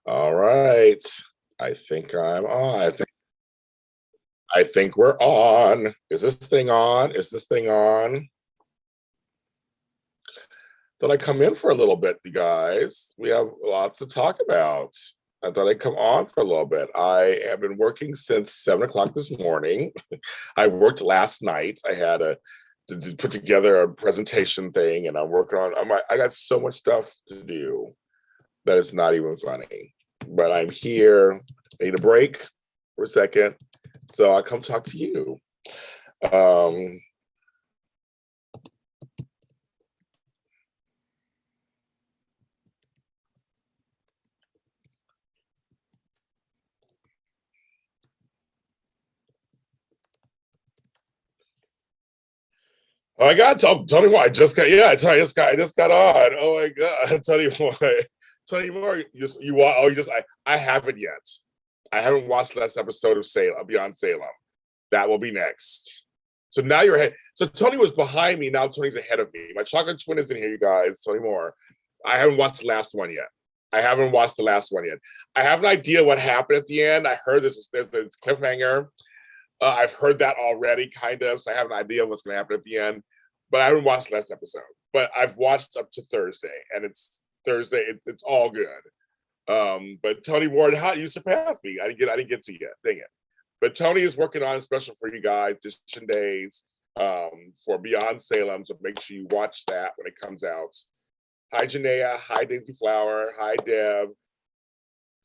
All right. I think I'm on. I think we're on. Is this thing on? Is this thing on? Thought I'd come in for a little bit, you guys. We have lots to talk about. I thought I'd come on for a little bit. I have been working since 7 o'clock this morning. I worked last night. I had to put together a presentation thing, and I'm working on. I got so much stuff to do that it's not even funny. But I'm here. I need a break for a second, so I come talk to you. Um, oh my God, tell me what I just got. Yeah, I just got on. Oh my God, tell you what. Tell you more. I haven't yet. I haven't watched the last episode of Salem, Beyond Salem. That will be next. So now you're ahead. So Tony was behind me. Now Tony's ahead of me. My chocolate twin is in here, you guys. Tony Moore. I haven't watched the last one yet. I haven't watched the last one yet. I have an idea what happened at the end. I heard there's this cliffhanger. I've heard that already, kind of. So I have an idea what's going to happen at the end. But I haven't watched the last episode. But I've watched up to Thursday, and it's Thursday. It's all good. But Tony Ward, how you surpassed me? I didn't get to yet. Dang it. But Tony is working on a special for you guys, Edition Days, for Beyond Salem. So make sure you watch that when it comes out. Hi, Janaea. Hi, Daisy Flower. Hi, Deb.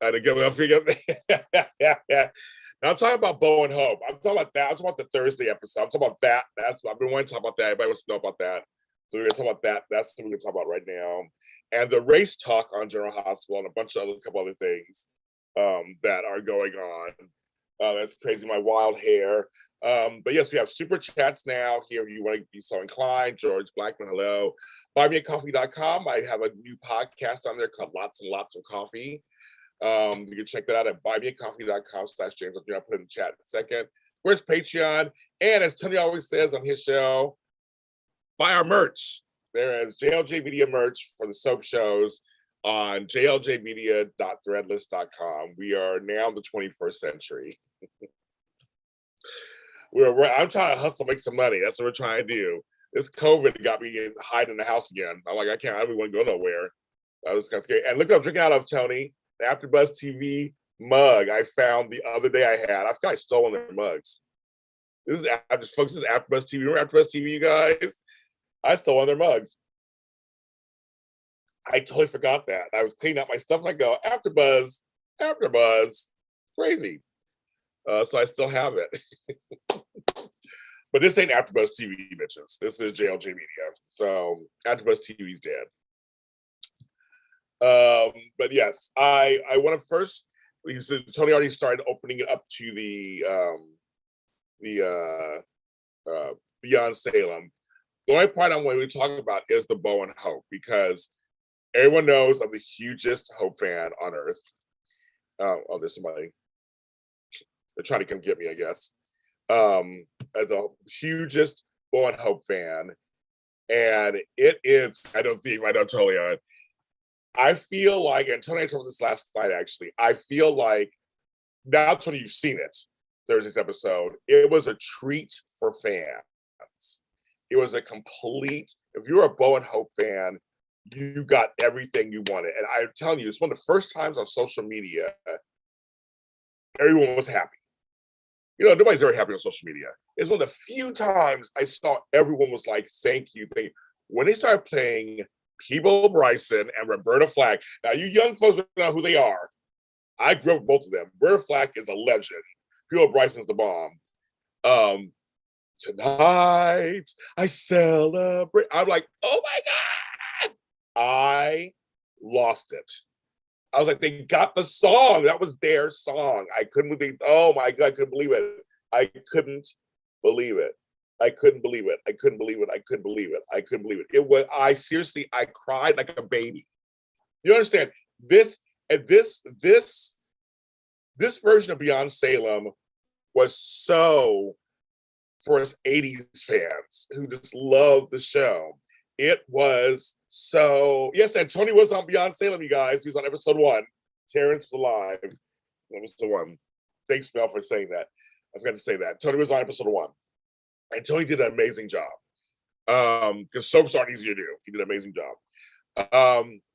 And again, we'll figure yeah. Now I'm talking about Bo and Hope. I'm talking about that. I'm talking about the Thursday episode. I'm talking about that. I've been wanting to talk about that. Everybody wants to know about that. So we're gonna talk about that. That's what we're gonna talk about right now. And the race talk on General Hospital and a couple other things that are going on. That's crazy, my wild hair. But yes, we have super chats now here if you want to be so inclined. George Blackman, hello. BuyMeACoffee.com. I have a new podcast on there called Lots and Lots of Coffee. You can check that out at buymeacoffee.com/James. I'll put it in the chat in a second. Where's Patreon? And as Tony always says on his show, buy our merch. There is JLJ Media merch for the soap shows on jljmedia.threadless.com. We are now in the 21st century. I'm trying to hustle, make some money. That's what we're trying to do. This COVID got me hiding in the house again. I don't even want to go nowhere. That was kind of scary. And look what I'm drinking out of, Tony. The AfterBuzz TV mug I found the other day I've kind of stolen their mugs. This is AfterBuzz TV. Remember AfterBuzz TV, you guys? I stole one of their mugs. I totally forgot that. I was cleaning up my stuff and I go, AfterBuzz. Crazy. So I still have it. But this ain't AfterBuzz TV, bitches. This is JLJ Media. So AfterBuzz TV's dead. But yes, I want to first. Tony already started opening it up to the Beyond Salem. The only part I'm going to talk about is the Bo and Hope, because everyone knows I'm the hugest Hope fan on earth. Oh, there's somebody. They're trying to come get me, I guess. The hugest Bo and Hope fan, and it is. I don't totally on. I feel like, and Tony told this last night actually, I feel like, now Tony, you've seen it, Thursday's episode, it was a treat for fans. It was a complete, if you're a Bo and Hope fan, you got everything you wanted. And I'm telling you, it's one of the first times on social media, everyone was happy. Nobody's ever happy on social media. It's one of the few times I saw everyone was like, thank you. When they started playing Peebo Bryson and Roberta Flack. Now, you young folks don't know who they are. I grew up with both of them. Roberta Flack is a legend. Peebo Bryson's the bomb. Tonight, I celebrate. I'm like, oh my God. I lost it. I was like, they got the song. That was their song. I couldn't believe, oh my God, I couldn't believe it. I couldn't believe it. I cried like a baby. You understand? This version of Beyond Salem was so for us 80s fans who just loved the show. It was so, yes, and Tony was on Beyond Salem, you guys. He was on episode 1. Terrence was alive. That was the one. Thanks, Mel, for saying that. I forgot to say that. Tony was on episode 1. And Tony did an amazing job. Because soaps aren't easy to do. He did an amazing job.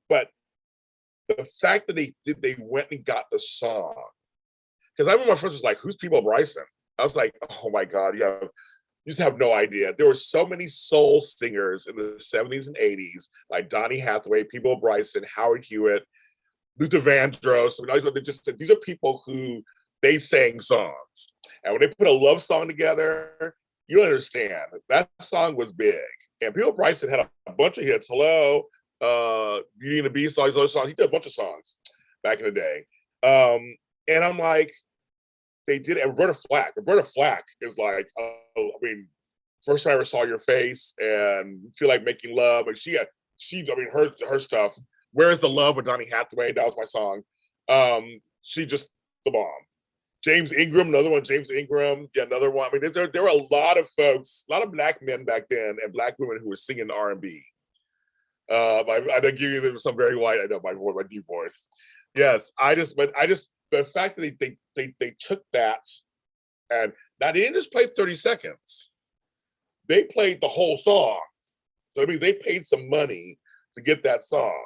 But the fact that they went and got the song, because I remember my friends was like, "Who's People Bryson?" I was like, "Oh my God, you just have no idea." There were so many soul singers in the 70s and 80s, like Donny Hathaway, People Bryson, Howard Hewitt, Luther Vandross. I mean, these are people who they sang songs, and when they put a love song together, you understand that song was big. And People Bryson had a bunch of hits. Hello. Beauty and the Beast, all these other songs. He did a bunch of songs back in the day. And I'm like, they did it. And Roberta Flack is like, I mean, first time I ever saw your face and Feel Like Making Love. And her stuff. Where's the Love with Donny Hathaway? That was my song. She just the bomb. James Ingram, another one. James Ingram, yeah, another one. I mean, there were a lot of folks, a lot of black men back then and black women who were singing R&B. I did give you some very white. I know my deep voice. Yes, the fact that they took that, and now they didn't just play 30 seconds. They played the whole song. So I mean, they paid some money to get that song.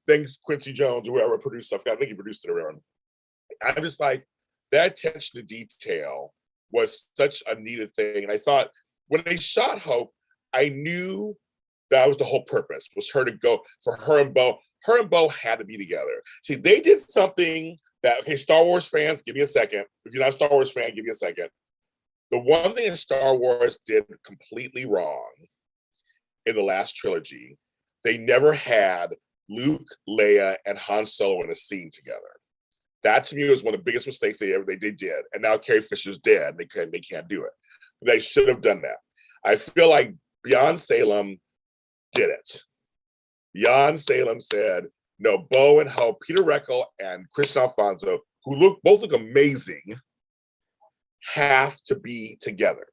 Thanks Quincy Jones, whoever produced stuff. I think he produced it around. I'm just like, that attention to detail was such a needed thing. And I thought when they shot Hope, I knew that was the whole purpose, was her to go, for her and Bo. Her and Bo had to be together. See, they did something that, okay, Star Wars fans, give me a second. If you're not a Star Wars fan, give me a second. The one thing that Star Wars did completely wrong in the last trilogy, they never had Luke, Leia, and Han Solo in a scene together. That to me was one of the biggest mistakes they did. And now Carrie Fisher's dead. They can't do it. They should have done that. I feel like Beyond Salem did it. Beyond Salem said, no, Bo and Hope, Peter Reckle and Christian Alfonso, who both look amazing, have to be together.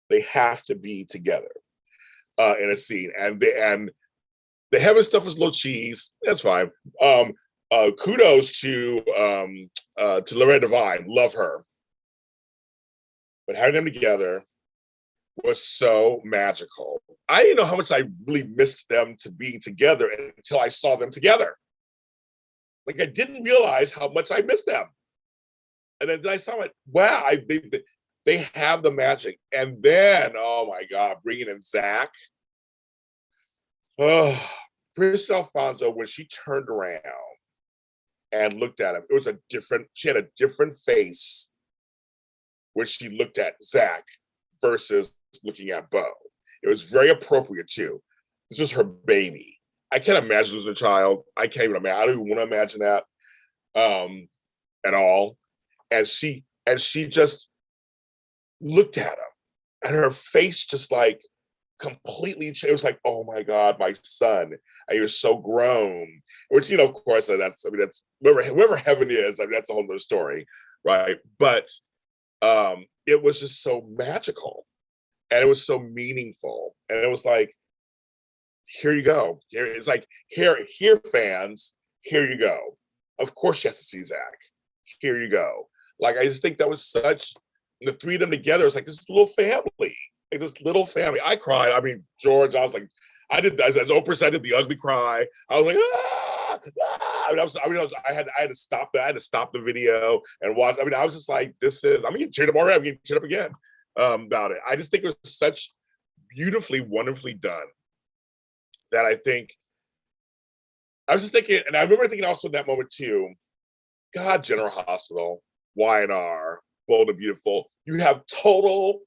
They have to be together in a scene. And the heaven stuff is a little cheese. That's fine. Kudos to Loretta Devine. Love her. But having them together was so magical. I didn't know how much I really missed them to being together until I saw them together. Like, I didn't realize how much I missed them. And then I saw it, wow, they have the magic. And then, oh my God, bringing in Zach. Oh, Chris Alfonso, when she turned around and looked at him, she had a different face when she looked at Zach versus looking at Bo. It was very appropriate too. This was her baby. I can't imagine as a child. I can't even imagine. I don't even want to imagine that at all. And she just looked at him, and her face just like completely changed. It was like, oh my God, my son. And he was so grown. Which, of course, that's wherever heaven is. I mean, that's a whole other story, right? But it was just so magical. And it was so meaningful. And it was like, here you go. It's like, here, fans, here you go. Of course she has to see Zach. Here you go. Like, I just think that was such, the three of them together, it's like this little family. Like this little family. I cried. I mean, George, I was like, I did, as Oprah said, I did the ugly cry. I was like, ah, ah. I had to stop that. I had to stop the video and watch. I mean, I was just like, I'm getting teared up already. I'm getting teared up again about it. I just think it was such beautifully, wonderfully done that I think, I was just thinking, and I remember thinking also in that moment too, God, General Hospital, Y&R, Bold and Beautiful, you have total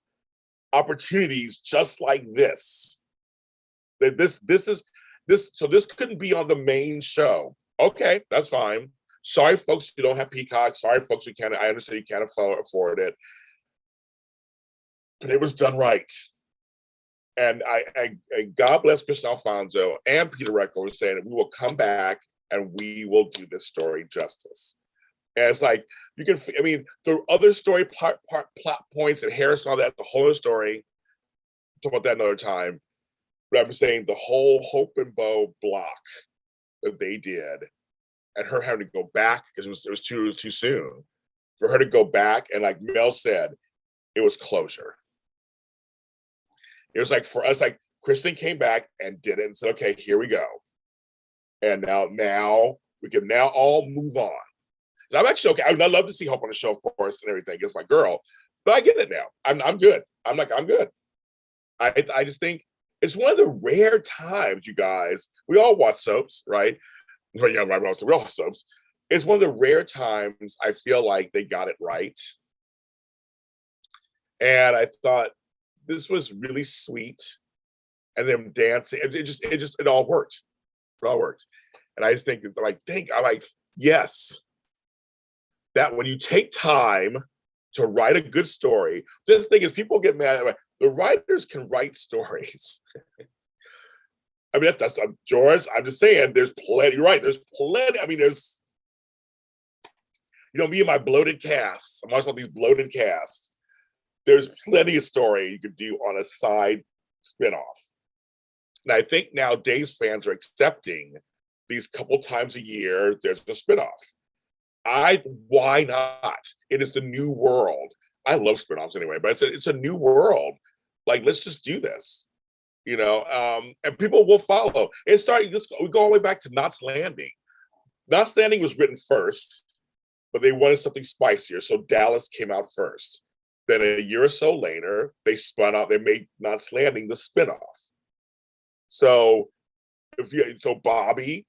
opportunities just like this. So this couldn't be on the main show. Okay, that's fine. Sorry, folks, you don't have Peacock. Sorry, folks, I understand you can't afford it. But it was done right. And I God bless Christian Alfonso and Peter Reckle was saying that we will come back and we will do this story justice. And it's like, there are other story plot points and Harris and all that, the whole story. Talk about that another time. But I'm saying the whole Hope and Bo block that they did and her having to go back because it was too soon for her to go back. And like Mel said, it was closure. It was like for us, like Kristen came back and did it and said, okay, here we go. And now we can now all move on. I'm actually okay. I'd love to see Hope on the show, of course, and everything. It's my girl, but I get it now. I'm good. I'm good. I just think it's one of the rare times, you guys. We all watch soaps, right? Well, yeah, right. We all watch soaps. It's one of the rare times I feel like they got it right, and I thought this was really sweet, and them dancing. It all worked. It all worked, and I just think I'm like, yes. That when you take time to write a good story, this thing is people get mad. The writers can write stories. I mean, that's George. I'm just saying, there's plenty. You're right. There's plenty. I mean, there's, me and my bloated casts. I'm watching all these bloated casts. There's plenty of story you could do on a side spinoff. And I think nowadays fans are accepting these couple times a year. There's a spinoff. Why not? It is the new world. I love spinoffs anyway, but it's a new world. Like, let's just do this, and people will follow. We go all the way back to Knots Landing. Knots Landing was written first, but they wanted something spicier, so Dallas came out first. Then a year or so later, they spun out. They made Knots Landing the spinoff. So Bobby,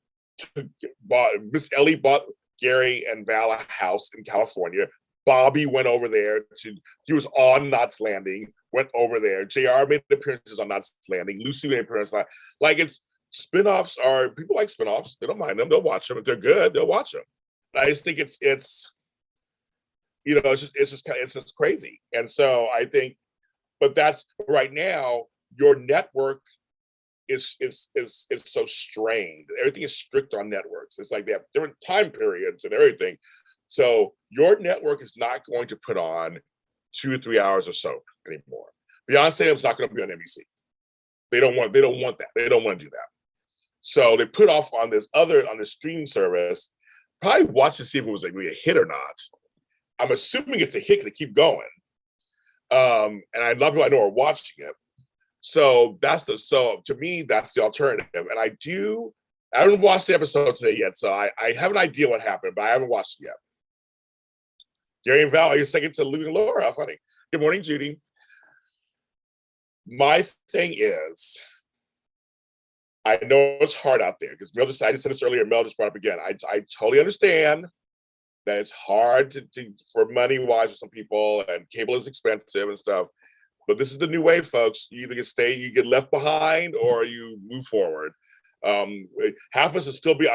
Miss Ellie bought Gary and Val a house in California. Bobby went over there he was on Knots Landing, went over there. JR made appearances on Knots Landing. Lucy made appearances. Like it's spinoffs are, people like spinoffs. They don't mind them. They'll watch them. If they're good, they'll watch them. I just think it's just crazy. And so I think, but that's right now, your network is so strained. Everything is strict on networks. It's like they have different time periods and everything. So your network is not going to put on 2 or 3 hours of soap anymore. Beyond Salem's not going to be on NBC. They don't want that. They don't want to do that. So they put off on this streaming service. Probably watch to see if it was like really a hit or not. I'm assuming it's a hit because they keep going. And a lot of people I know are watching it. So to me, that's the alternative. And I haven't watched the episode today yet, so I have an idea what happened, but I haven't watched it yet. Gary and Val, you're second to Luke and Laura. How funny. Good morning, Judy. My thing is, I know it's hard out there because I just said this earlier, Mel just brought up again. I totally understand that it's hard to for money-wise for some people, and cable is expensive and stuff. But this is the new way, folks. You either you get left behind, or you move forward. Half of us will still be.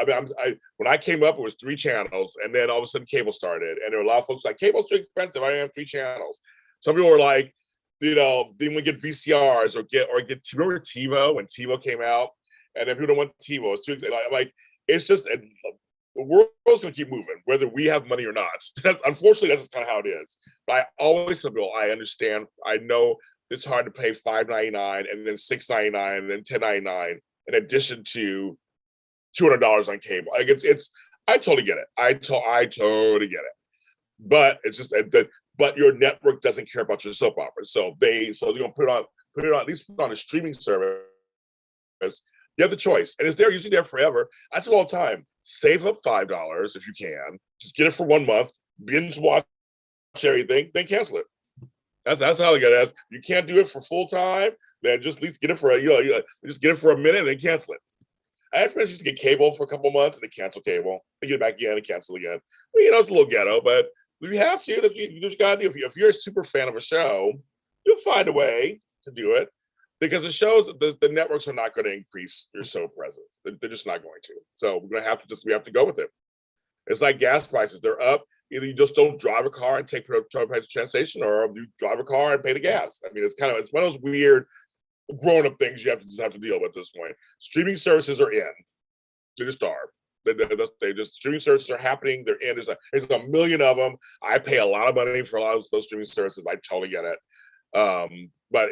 When I came up, it was 3 channels, and then all of a sudden, cable started, and there were a lot of folks like, "Cable's too expensive. I don't have 3 channels." Some people were like, didn't we get VCRs or get remember TiVo when TiVo came out, and then people don't want TiVo. It's too like it's just the world's going to keep moving, whether we have money or not. Unfortunately, that's just kind of how it is. But I always tell people, I understand. I know it's hard to pay $5.99 and then $6.99 and then $10.99 in addition to $200 on cable. Like I totally get it. I totally get it. But it's just but your network doesn't care about your soap opera. So they're gonna put it on at least put on a streaming service. You have the choice, and it's usually there forever. I tell all the time, save up $5 if you can. Just get it for 1 month, binge watch everything, then cancel it. That's how I get it. You can't do it for full time, then just at least get it for just get it for a minute and then cancel it. I had friends used to get cable for a couple months and they cancel cable, they get it back again and cancel again. Well, it's a little ghetto, but if you have to, you just gotta do. If you're a super fan of a show, you'll find a way to do it. Because the shows, the networks are not going to increase your soap presence. They're just not going to. So we have to go with it. It's like gas prices. They're up. Either you just don't drive a car and take public transportation, or you drive a car and pay the gas. I mean, it's one of those weird grown-up things you just have to deal with at this point. Streaming services are in. They just are. Streaming services are happening. They're in. There's a million of them. I pay a lot of money for a lot of those streaming services. I totally get it. But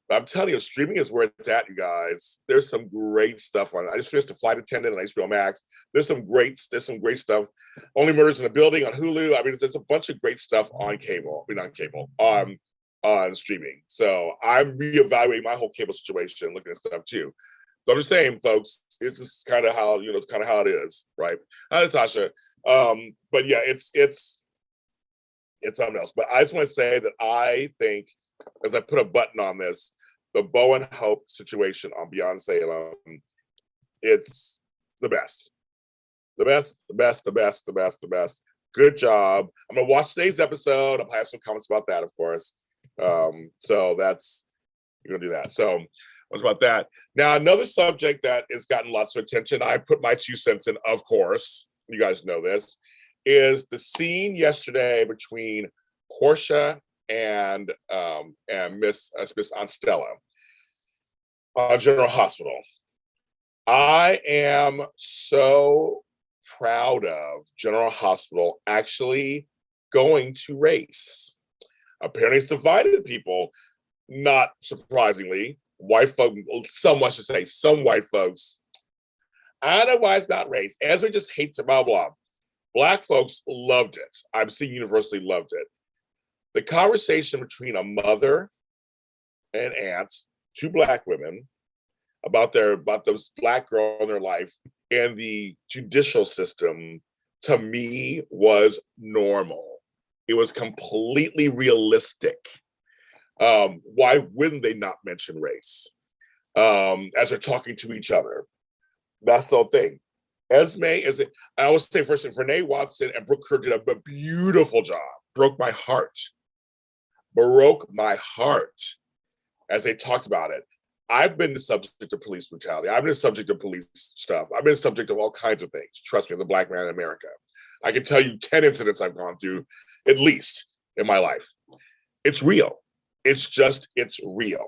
But I'm telling you, streaming is where it's at, you guys. There's some great stuff on it. I just finished The Flight Attendant on HBO Max. There's some great stuff. Only Murders in the Building on Hulu. I mean, there's a bunch of great stuff on cable. I mean, on cable, on streaming. So I'm reevaluating my whole cable situation, looking at stuff too. So I'm just saying, folks, it's just kind of how, it's kind of how it is, right? Hi, Natasha. But yeah, it's something else. But I just want to say that I think, as I put a button on this, the Bo and Hope situation on Beyond Salem, it's the best. The best, the best, the best, the best, the best. Good job. I'm gonna watch today's episode. I'll have some comments about that, of course. So that's, you're gonna do that. So what's about that? Now, another subject that has gotten lots of attention, I put my 2 cents in, of course, you guys know this, is the scene yesterday between Portia and Miss Aunt Stella on General Hospital. I am so proud of General Hospital actually going to race. Apparently it's divided people, not surprisingly. White folk, some white folks. I don't know why it's not race. Esme just hates it, blah, blah. Black folks loved it. I've seen universally loved it. The conversation between a mother and aunts, 2 Black women, about this Black girl in their life and the judicial system, to me, was normal. It was completely realistic. Why wouldn't they not mention race as they're talking to each other? That's the whole thing. Esme is, I always say first, Renee Watson and Brooke Kerr did a beautiful job. Broke my heart as they talked about it. I've been the subject of police brutality. I've been the subject of police stuff. I've been the subject of all kinds of things. Trust me, I'm the Black man in America. I can tell you 10 incidents I've gone through, at least in my life. It's real. It's real.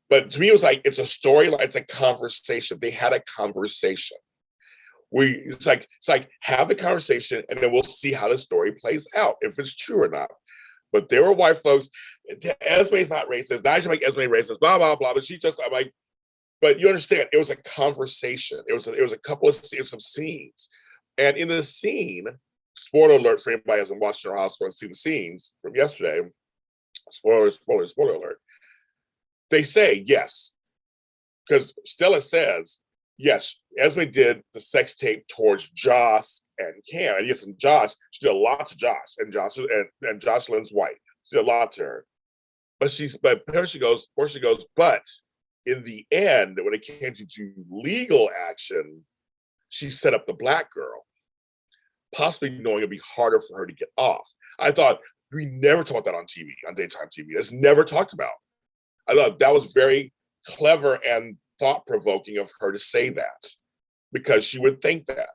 But to me, it was like, it's a story, it's a conversation. They had a conversation. It's like have the conversation and then we'll see how the story plays out, if it's true or not. But there were white folks, Esme's not racist, now I should make Esme racist, blah, blah, blah. But I'm like, but you understand, it was a conversation. It was a couple of some scenes. And in the scene, spoiler alert for anybody who hasn't watched General Hospital and seen the scenes from yesterday, spoiler alert, they say yes. Because Stella says, yes, Esme did the sex tape towards Joss and Cam. And yes, and Josh, she did a lot to Josh, and Jocelyn's white. She did a lot to her. But Portia goes, but in the end, when it came to legal action, she set up the Black girl, possibly knowing it'd be harder for her to get off. I thought, we never talk about that on TV, on daytime TV. It's never talked about. I thought that was very clever and thought-provoking of her to say that, because she would think that.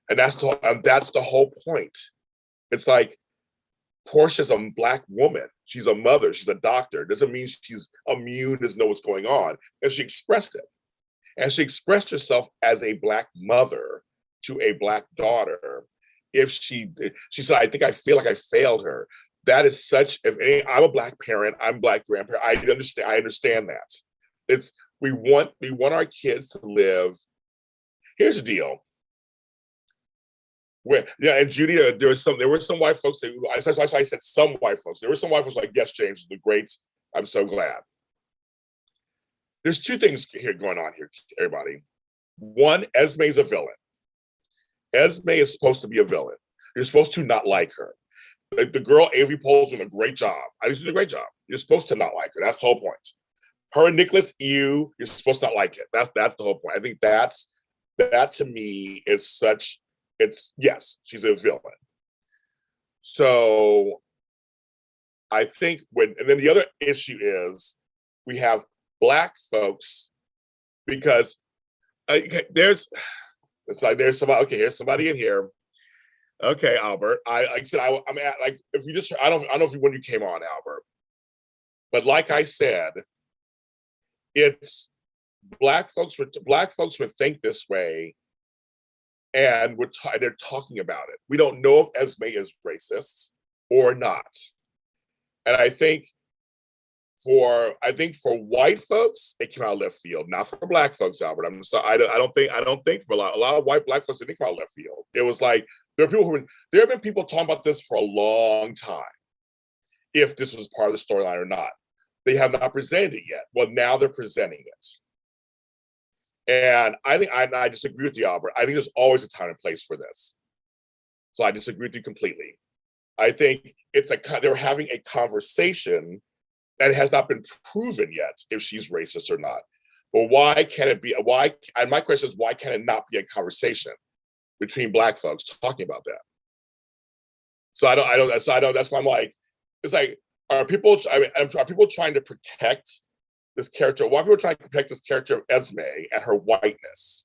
And that's the whole point. It's like, Portia's a Black woman. She's a mother. She's a doctor. Doesn't mean she's immune, doesn't know what's going on. And she expressed it. And she expressed herself as a Black mother to a Black daughter. If she said, I think I feel like I failed her. That is I'm a Black parent, I'm a Black grandparent. I understand that. We want our kids to live. Here's the deal. And Judy, there were some white folks that's why I said some white folks. There were some white folks like, yes, James, the great. I'm so glad. There's 2 things going on here, everybody. One, Esme's a villain. Esme is supposed to be a villain. You're supposed to not like her. The girl, Avery Pohl's doing a great job. I think she's doing a great job. You're supposed to not like her. That's the whole point. Her and Nicholas, you're supposed to not like it. That's the whole point. I think that to me is yes, she's a villain. So I think and then the other issue is we have Black folks, because there's somebody, okay, here's somebody in here. Okay, Albert, like I said, I'm at, like, if you just, I don't know if when you came on, Albert, but like I said, it's Black folks would think this way, and they're talking about it. We don't know if Esme is racist or not. And I think I think for white folks, it came out of left field. Not for black folks, Albert. I'm sorry. I don't think for a lot of white black folks, it didn't come out of left field. It was like there have been people talking about this for a long time, if this was part of the storyline or not. They have not presented it yet. Well, now they're presenting it. And I think I disagree with you, Albert. I think there's always a time and place for this. So I disagree with you completely. I think they're having a conversation that has not been proven yet if she's racist or not. But why can't it be? And my question is, why can it not be a conversation between black folks talking about that? That's why I'm like, it's like, are people trying to protect this character? Why are people trying to protect this character of Esme and her whiteness?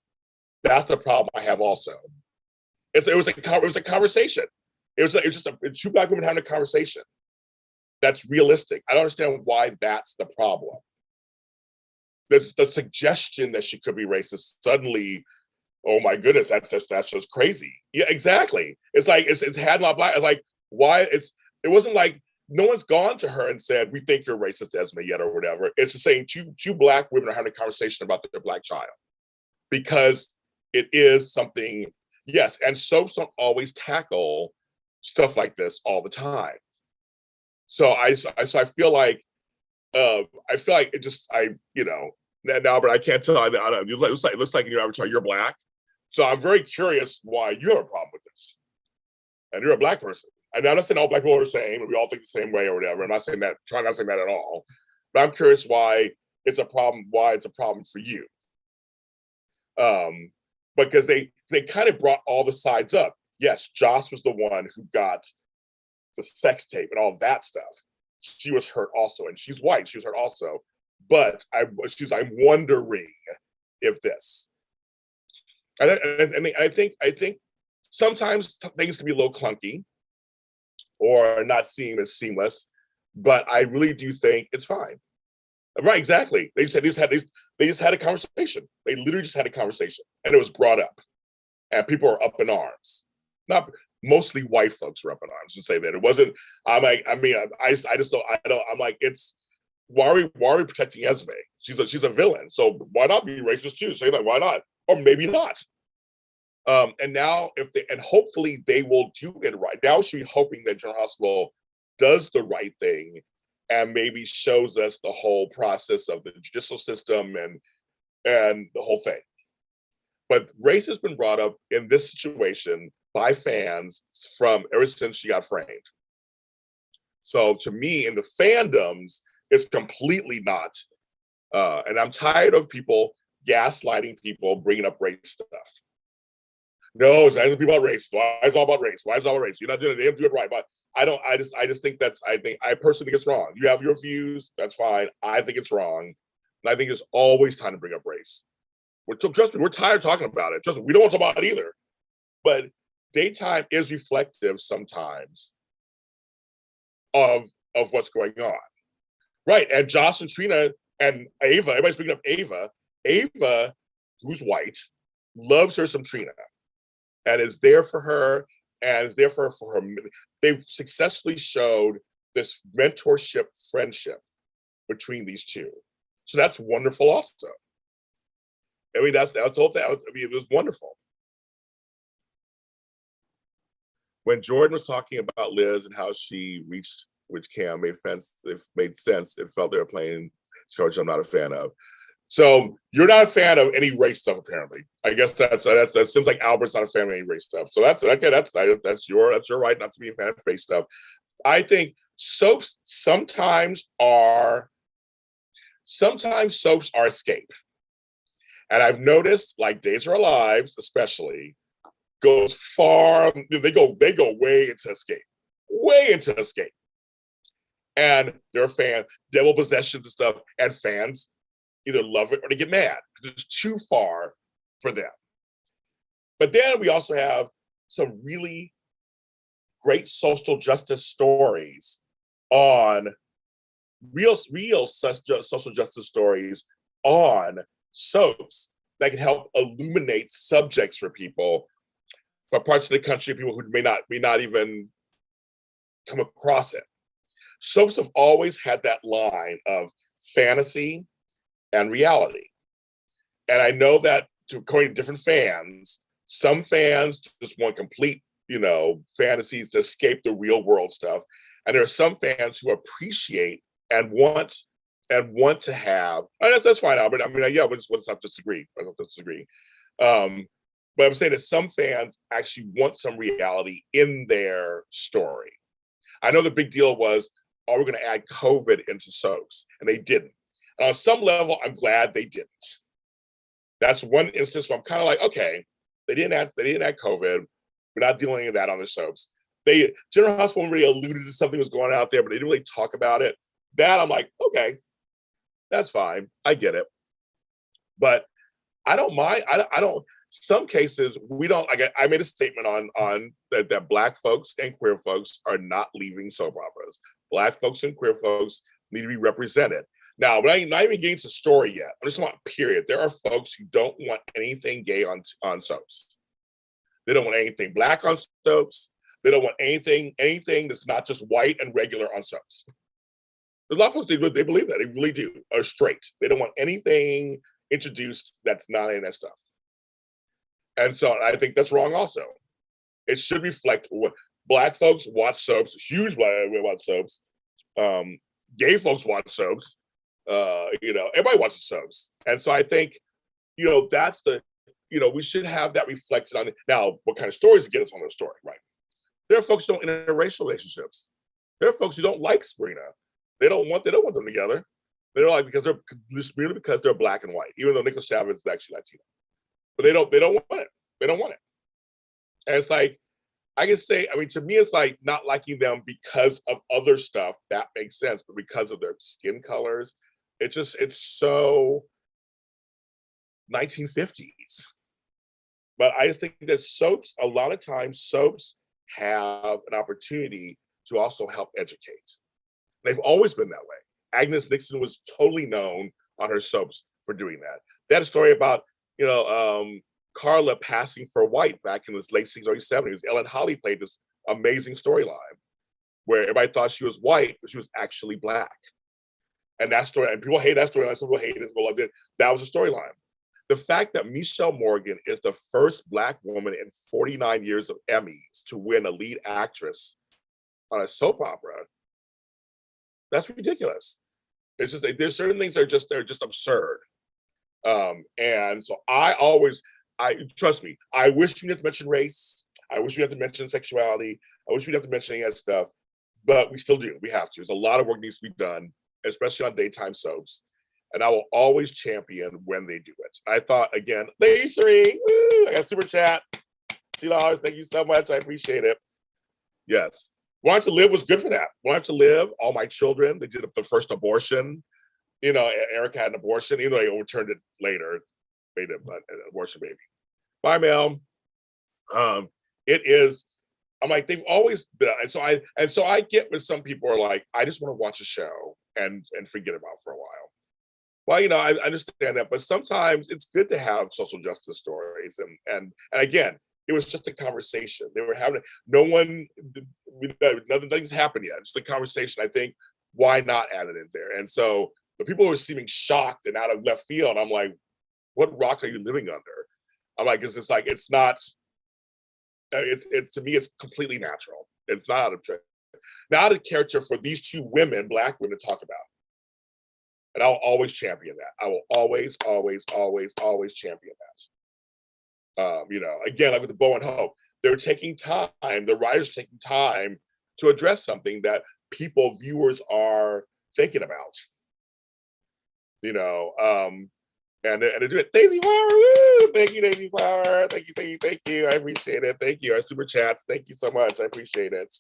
That's the problem I have also. It was a conversation. It was just two black women having a conversation. That's realistic. I don't understand why that's the problem. There's the suggestion that she could be racist. Suddenly, oh my goodness, that's just crazy. Yeah, exactly. It's like it's had a lot of black. It's like why it wasn't like no one's gone to her and said, we think you're racist, Esme, yet, or whatever. It's just saying two black women are having a conversation about their black child. Because it is something, yes, and soaps don't always tackle stuff like this all the time. So I feel like it just, now, but I can't tell. It looks like in your avatar, you're black. So I'm very curious why you have a problem with this. And you're a black person. And I'm not saying all black people are the same, and we all think the same way or whatever. I'm not saying that, trying not to say that at all. But I'm curious why it's a problem for you. Because they kind of brought all the sides up. Yes, Joss was the one who got the sex tape and all that stuff. She was hurt also, and she's white. She was hurt also. But I'm wondering if this. I think sometimes things can be a little clunky or not seem as seamless, but I really do think it's fine. Right, exactly. They just had a conversation. They literally just had a conversation, and it was brought up, and people are up in arms. Not mostly white folks were up in arms to say that it wasn't. I'm like, I just don't. I'm like, it's why are we protecting Esme? She's a villain, so why not be racist too? Say like, why not? Or maybe not. And now hopefully they will do it right. Now we should be hoping that General Hospital does the right thing and maybe shows us the whole process of the judicial system and the whole thing. But race has been brought up in this situation by fans from ever since she got framed. So to me, in the fandoms, it's completely not. And I'm tired of people gaslighting people, bringing up race stuff. No, it's not about race. Why is it all about race? Why is it all about race? You're not doing it. They didn't do it right. But I just think I personally think it's wrong. You have your views. That's fine. I think it's wrong. And I think it's always time to bring up race. Trust me, we're tired of talking about it. Trust me, we don't want to talk about it either. But daytime is reflective sometimes of what's going on. Right. And Joss and Trina and Ava, everybody's speaking of Ava. Ava, who's white, loves her some Trina. And is there for her, and is there for her. They've successfully showed this mentorship friendship between these two. So that's wonderful also. I mean, that's the whole thing. It was wonderful. When Jordan was talking about Liz and how she reached with Cam, it made sense. It felt they were playing coach I'm not a fan of. So you're not a fan of any race stuff, apparently. I guess that seems like Albert's not a fan of any race stuff. So that's okay. That's your right not to be a fan of race stuff. I think soaps sometimes are escape. And I've noticed, like Days Are Alive, especially, goes far. They go way into escape. And they're fans, devil possessions and stuff, and fans either love it or they get mad because it's too far for them. But then we also have some really great social justice stories on real social justice stories on soaps that can help illuminate subjects for people for parts of the country, people who may not even come across it. soaps have always had that line of fantasy and reality. And I know that according to different fans, some fans just want complete, fantasies to escape the real world stuff. And there are some fans who appreciate and want to have, that's fine, Albert. I mean, yeah, let's not disagree. I don't disagree. But I'm saying that some fans actually want some reality in their story. I know the big deal was, are we going to add COVID into soaps? And they didn't. And on some level, I'm glad they didn't. That's one instance where I'm kind of like, okay, they didn't add COVID. We're not dealing with that on the soaps. General Hospital really alluded to something was going on out there, but they didn't really talk about it. That I'm like, okay, that's fine. I get it. But I don't mind. I don't. Some cases we don't. I made a statement on that Black folks and queer folks are not leaving soap operas. Black folks and queer folks need to be represented. Now, but I'm not even getting to the story yet. I'm just talking about period. There are folks who don't want anything gay on soaps. They don't want anything Black on soaps. They don't want anything that's not just white and regular on soaps. A lot of folks, they believe that. They really do, are straight. They don't want anything introduced that's not in that stuff. And so I think that's wrong also. It should reflect what Black folks watch soaps, huge Black watch soaps. Gay folks watch soaps. Everybody watches soaps. And so I think, that's we should have that reflected on it. Now, what kind of stories to get us on the story, right? There are folks who don't interracial relationships. There are folks who don't like Sabrina. They don't want them together. They don't like because they're Black and white, even though Nicholas Chavez is actually Latino. But they don't want it. They don't want it. And it's like, I can say, to me, it's like not liking them because of other stuff. That makes sense. But because of their skin colors, it's so 1950s. But I just think that soaps, a lot of times, soaps have an opportunity to also help educate. They've always been that way. Agnes Nixon was totally known on her soaps for doing that. They had a story about, Carla passing for white back in the late 60s, early 70s. Ellen Holly played this amazing storyline where everybody thought she was white, but she was actually Black. And that story, and people hate that storyline, some people hate it. Well, that was a storyline. The fact that Michelle Morgan is the first Black woman in 49 years of Emmys to win a lead actress on a soap opera, that's ridiculous. It's just there's certain things that are just absurd. And so trust me, I wish we didn't have to mention race. I wish we didn't have to mention sexuality. I wish we didn't have to mention any of that stuff, but we still do. We have to. There's a lot of work needs to be done, especially on daytime soaps. And I will always champion when they do it. I thought, again, Lady Sheree, I got super chat. Sheila, thank you so much. I appreciate it. Yes. Wanting to Live was good for that. Wanting to Live, all my children, they did the first abortion. Erica had an abortion, even though they overturned it later, made an abortion baby. Bye, Mel. It is, I'm like, they've always been, and so I get when some people are like, I just want to watch a show and forget about it for a while. Well, I understand that, but sometimes it's good to have social justice stories. And again, it was just a conversation. They were having, nothing's happened yet. It's just a conversation. I think, why not add it in there? And so the people were seeming shocked and out of left field. I'm like, what rock are you living under? I'm like, it's like, it's not, it's to me, it's completely natural. It's not out of character for these two women, Black women, to talk about. And I'll always champion that. I will always, always, always, always champion that. Again, like with the Bow and Hope, they're taking time, the writers are taking time to address something that viewers are thinking about. And to do it, Daisy Flower, woo! Thank you, Daisy Flower. Thank you. I appreciate it. Thank you. Our super chats. Thank you so much. I appreciate it.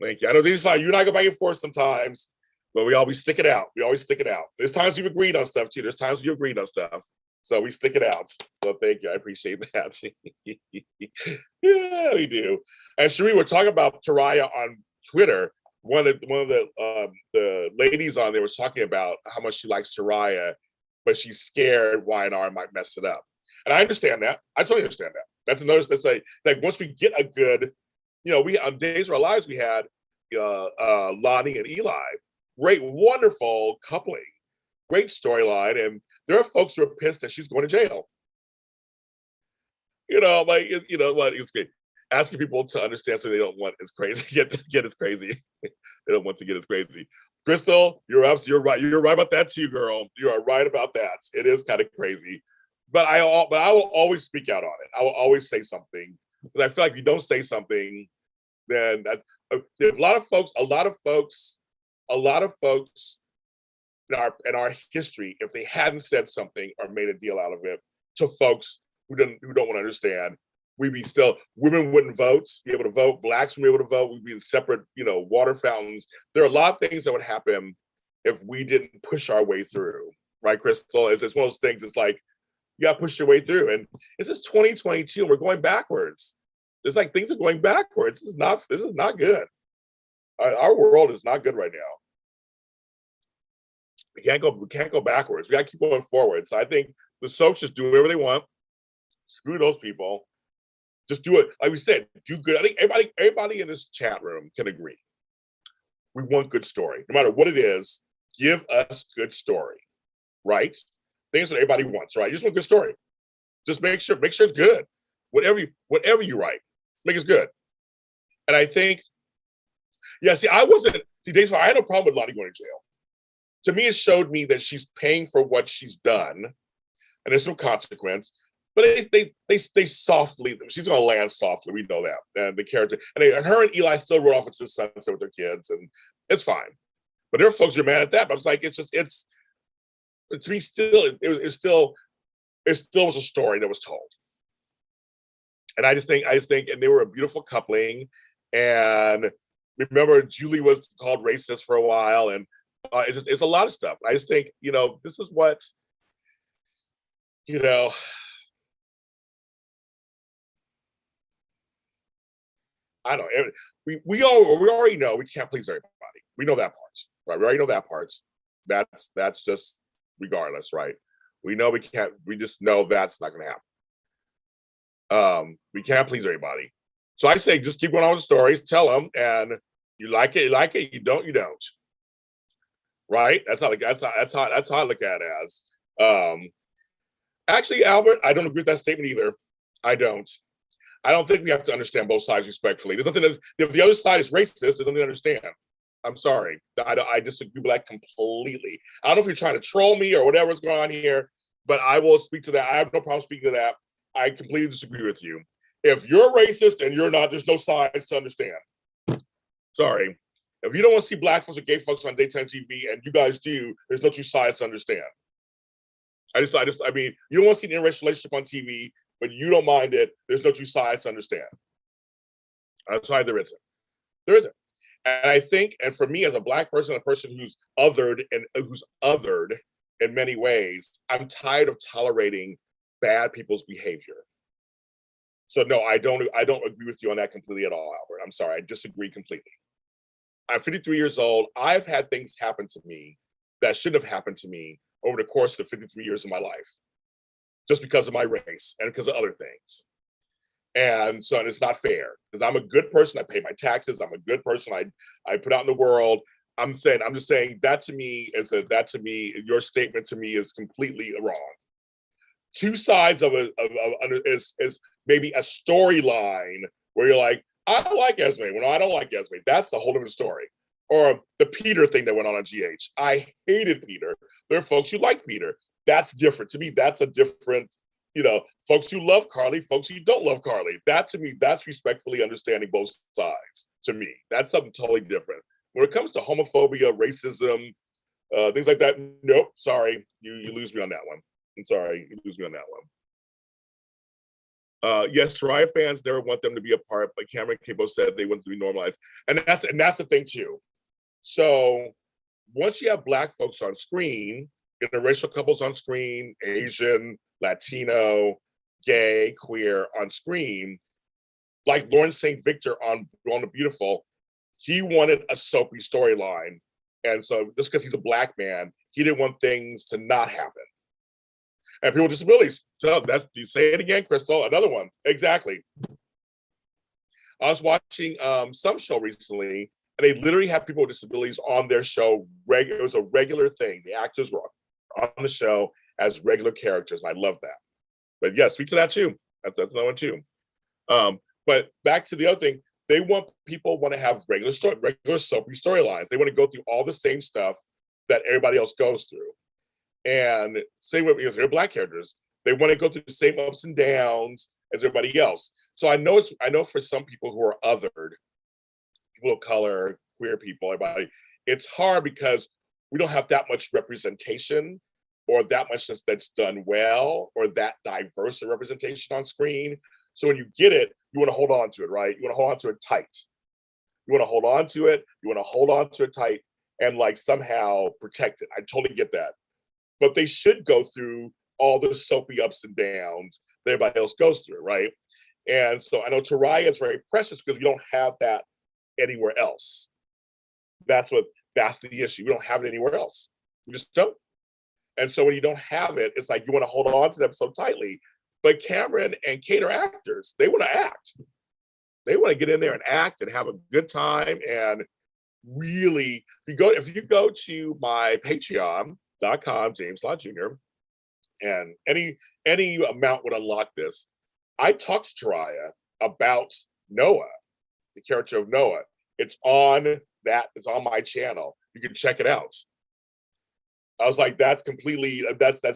Thank you. I know Daisy Flower, you and I go back and forth sometimes, but we always stick it out. There's times we've agreed on stuff too. There's times we agreed on stuff. So we stick it out. So thank you. I appreciate that. Yeah, we do. And Sheree, we're talking about Taraya on Twitter. One of the ladies on there was talking about how much she likes Taraya, but she's scared Y&R might mess it up. And I understand that. I totally understand that. That's like once we get a good, we on Days of Our Lives we had Lonnie and Eli. Great, wonderful coupling, great storyline, and there are folks who are pissed that she's going to jail. Like what it's great. Asking people to understand so they don't want as crazy. Get as crazy. They don't want to get as crazy. Crystal, you're right. You're right about that too, girl. You are right about that. It is kind of crazy, but I will always speak out on it. I will always say something because I feel like if you don't say something, then a lot of folks in our history, if they hadn't said something or made a deal out of it to folks who don't want to understand, we'd be still, women wouldn't be able to vote, blacks wouldn't be able to vote, we'd be in separate, water fountains. There are a lot of things that would happen if we didn't push our way through, right, Crystal? It's one of those things, it's like, you got to push your way through. And this is 2022, and we're going backwards. It's like things are going backwards. This is not good. Our world is not good right now. We can't go backwards. We got to keep going forward. So I think the soaps just do whatever they want. Screw those people. Just do it. Like we said, do good. I think everybody in this chat room can agree. We want good story. No matter what it is, give us good story, right? Things that everybody wants, right? You just want good story. Just make sure it's good. Whatever you write, make it good. And I think, I had no problem with Lonnie going to jail. To me, it showed me that she's paying for what she's done, and there's no consequence. But they softly, she's going to land softly. We know that. And the character, and her and Eli still rode off into the sunset with their kids, and it's fine. But there are folks who are mad at that. But I was like, to me, it still was a story that was told. And I just think, and they were a beautiful coupling. And remember, Julie was called racist for a while, and it's a lot of stuff. I just think, this is what, I don't know. We already know we can't please everybody. We know that part, right? We already know that part. That's just regardless, right? We know we can't. We just know that's not going to happen. We can't please everybody. So I say just keep going on with the stories. Tell them, and you like it. You like it. You don't. You don't. Right? That's how I look at it as. Actually, Albert, I don't agree with that statement either. I don't think we have to understand both sides respectfully. There's nothing if the other side is racist, there's nothing to understand. I'm sorry. I disagree with that completely. I don't know if you're trying to troll me or whatever's going on here, but I will speak to that. I have no problem speaking to that. I completely disagree with you. If you're racist and you're not, there's no sides to understand. Sorry. If you don't want to see black folks or gay folks on daytime TV, and you guys do, there's no two sides to understand. I mean, you don't want to see an interracial relationship on TV, but you don't mind it. There's no two sides to understand. I'm sorry, there isn't. There isn't. And I think, and for me as a black person, a person who's othered in many ways, I'm tired of tolerating bad people's behavior. So no, I don't agree with you on that completely at all, Albert. I'm sorry, I disagree completely. I'm 53 years old. I've had things happen to me that shouldn't have happened to me over the course of the 53 years of my life, just because of my race and because of other things. And so it's not fair because I'm a good person. I pay my taxes. I'm a good person. I put out in the world. I'm just saying that to me your statement to me is completely wrong. Two sides of is maybe a storyline where you're like, I like Esme. Well, no, I don't like Esme. That's a whole different story. Or the Peter thing that went on GH. I hated Peter. There are folks who like Peter. That's different. To me, that's a different, folks who love Carly, folks who don't love Carly. That to me, that's respectfully understanding both sides. To me, that's something totally different. When it comes to homophobia, racism, things like that, nope, sorry, you lose me on that one. I'm sorry, you lose me on that one. Yes, Soraya fans never want them to be apart, but Cameron Cabo said they want to be normalized. And that's the thing too. So once you have black folks on screen, interracial couples on screen, Asian, Latino, gay, queer on screen, like Lawrence St. Victor on Blonde and Beautiful, he wanted a soapy storyline. And so just because he's a black man, he didn't want things to not happen. And people with disabilities, so you say it again, Crystal, another one, exactly. I was watching some show recently, And they literally have people with disabilities on their show. It was a regular thing. The actors were on the show as regular characters. And I love that. But yeah, speak to that too. That's another one too. But back to the other thing, people want to have regular soapy storylines. They want to go through all the same stuff that everybody else goes through. And same with if they're Black characters, they want to go through the same ups and downs as everybody else. So I know for some people who are othered, people of color, queer people, everybody, it's hard because we don't have that much representation or that much that's done well or that diverse a representation on screen. So when you get it, you want to hold on to it, right? You want to hold on to it tight. You want to hold on to it. You want to hold on to it tight and like somehow protect it. I totally get that. But they should go through all the soapy ups and downs that everybody else goes through, right? And so I know Taraya is very precious because we don't have that anywhere else. That's the issue. We don't have it anywhere else. We just don't. And so when you don't have it, it's like you want to hold on to the episode tightly. But Cameron and Kate are actors. They want to act. They want to get in there and act and have a good time. And really, if you go to my patreon.com, James Law Jr., and any amount would unlock this. I talked to Taraya about Noah, the character of Noah. It's on my channel. You can check it out. I was like, that's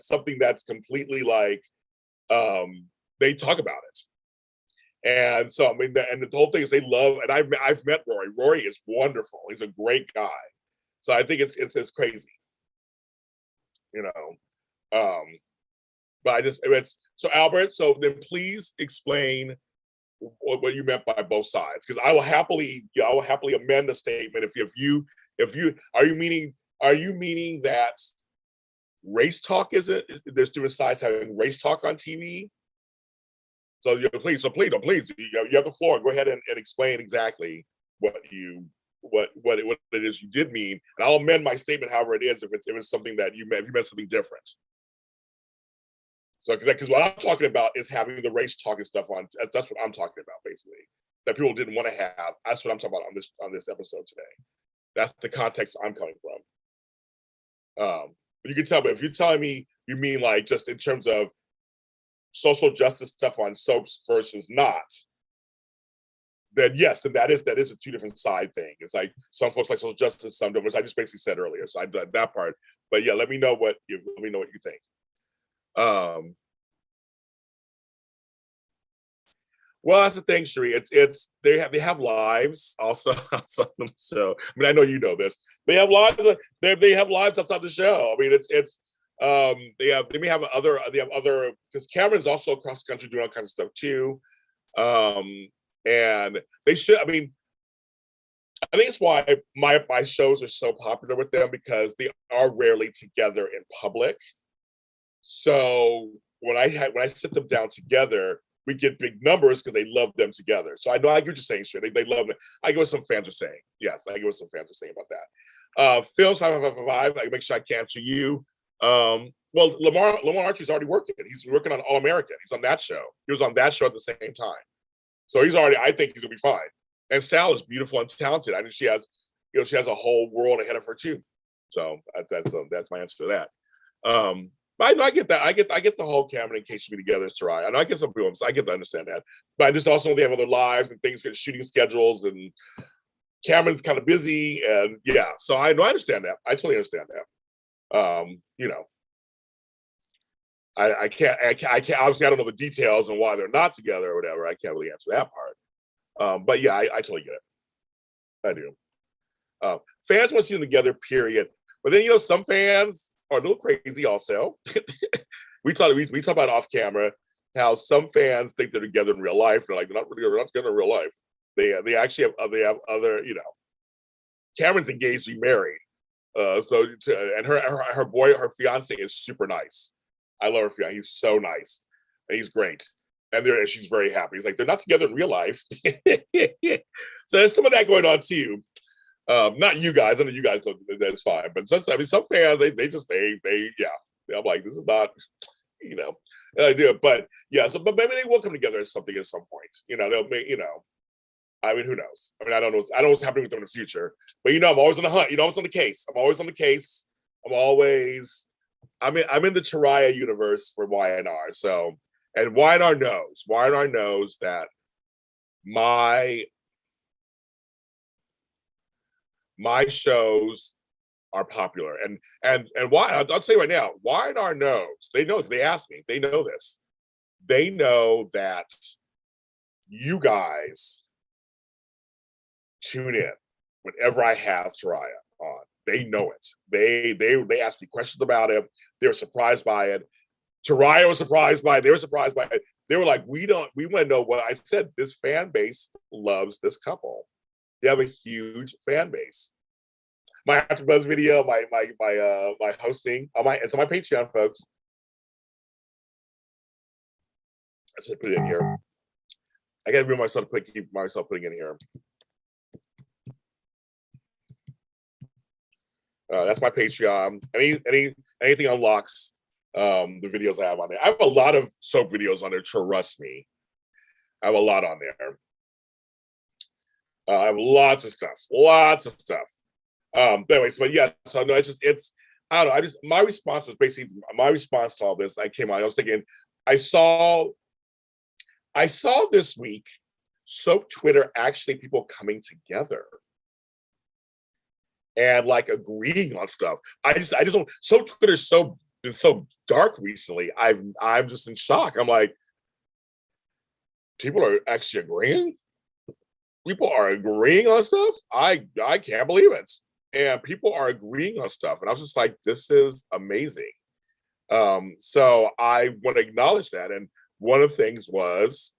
something that's completely like, they talk about it. And so, I mean, and the whole thing is they love, and I've met Rory. Rory is wonderful. He's a great guy. So I think it's crazy, you know. But so Albert, so then please explain what you meant by both sides, because I will happily amend the statement if you are you meaning that RaceTalk there's different sides having RaceTalk on TV? So please, you have the floor. Go ahead and explain exactly what it is you did mean, and I'll amend my statement however it is if it's something that you meant something different. So because what I'm talking about is having the race talking stuff on. That's what I'm talking about basically. That people didn't want to have. That's what I'm talking about on this episode today. That's the context I'm coming from. But you can tell, but if you're telling me you mean like just in terms of social justice stuff on soaps versus not, then yes, then that is a two different side thing. It's like some folks like social justice, some don't, which I just basically said earlier. So I did that part. But yeah, let me know what you think. Well, that's the thing, Sheree. It's they have lives also outside the show. I mean, I know you know this. They have lives. They have lives outside the show. I mean, they may have other because Cameron's also across the country doing all kinds of stuff too. And they should. I mean, I think it's why my shows are so popular with them, because they are rarely together in public. So when I sit them down together, we get big numbers because they love them together. So I know I get what you're saying, sure. They love it. I get what some fans are saying. Yes, I get what some fans are saying about that. Phil's 5555, I make sure I can answer you. Well, Lamar Archer's already working. He's working on All American. He's on that show. He was on that show at the same time. So I think he's gonna be fine. And Sal is beautiful and talented. I mean, she has a whole world ahead of her too. So that's my answer to that. But I get that. I get the whole Cameron and Kate should be together as Taraya. And I get some people, so I get to understand that. But I just also know they have other lives and things, shooting schedules, and Cameron's kind of busy, and yeah. So I understand that. I totally understand that. I can't obviously I don't know the details and why they're not together or whatever. I can't really answer that part. But yeah, I totally get it. I do. Fans want to see them together, period. But then some fans are a little crazy also. we talk about off camera how some fans think they're together in real life. They're like, they're not together in real life. They actually have other, Cameron's engaged to be married. And her fiance is super nice. I love her fiance. He's so nice. And he's great. And she's very happy. He's like, they're not together in real life. So there's some of that going on too. Not you guys. I know you guys don't, that's fine. But some fans, I'm like, this is not, I do it. But yeah, but maybe they will come together as something at some point. They'll make, I mean, who knows? I mean, I don't know. I don't know what's happening with them in the future. But I'm always on the hunt. I'm always on the case. I'm always on the case. I'm in the Taraya universe for YNR. So, and YNR knows that my shows are popular. And why? I'll tell you right now, YNR knows. They know because they asked me. They know this. They know that you guys tune in whenever I have Taraya on. They know it. They asked me questions about it. They were surprised by it. Taraya was surprised by it. They were surprised by it. They were like, we want to know what I said. This fan base loves this couple. They have a huge fan base. My AfterBuzz video, my hosting, it's on my Patreon, folks. I should put it in here. I gotta keep myself putting in here. That's my Patreon. Anything unlocks the videos I have on there. I have a lot of soap videos on there. Trust me, I have a lot on there. I have lots of stuff. But anyways, but yeah. So no, it's. I don't know. My response was basically my response to all this. I came out. I was thinking. I saw this week soap Twitter actually people coming together and like agreeing on stuff. I just don't. Soap Twitter's been so dark recently. I'm just in shock. I'm like, people are actually agreeing. People are agreeing on stuff. I can't believe it. And people are agreeing on stuff, and I was just like, this is amazing. So I want to acknowledge that. And one of the things was,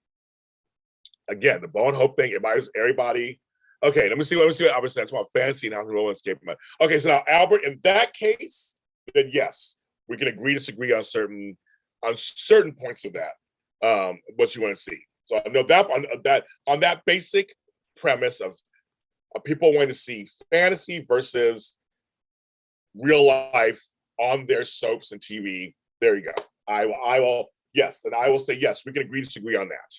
again, the Bow and Hope thing. Everybody. Okay, let me see what Albert said about fantasy and how to escape. Okay, so now Albert, in that case, then yes, we can agree to disagree on certain points of that. What you want to see. So I know that on that basic premise of people wanting to see fantasy versus real life on their soaps and TV. There you go. I will yes, and I will say yes. We can agree to disagree on that.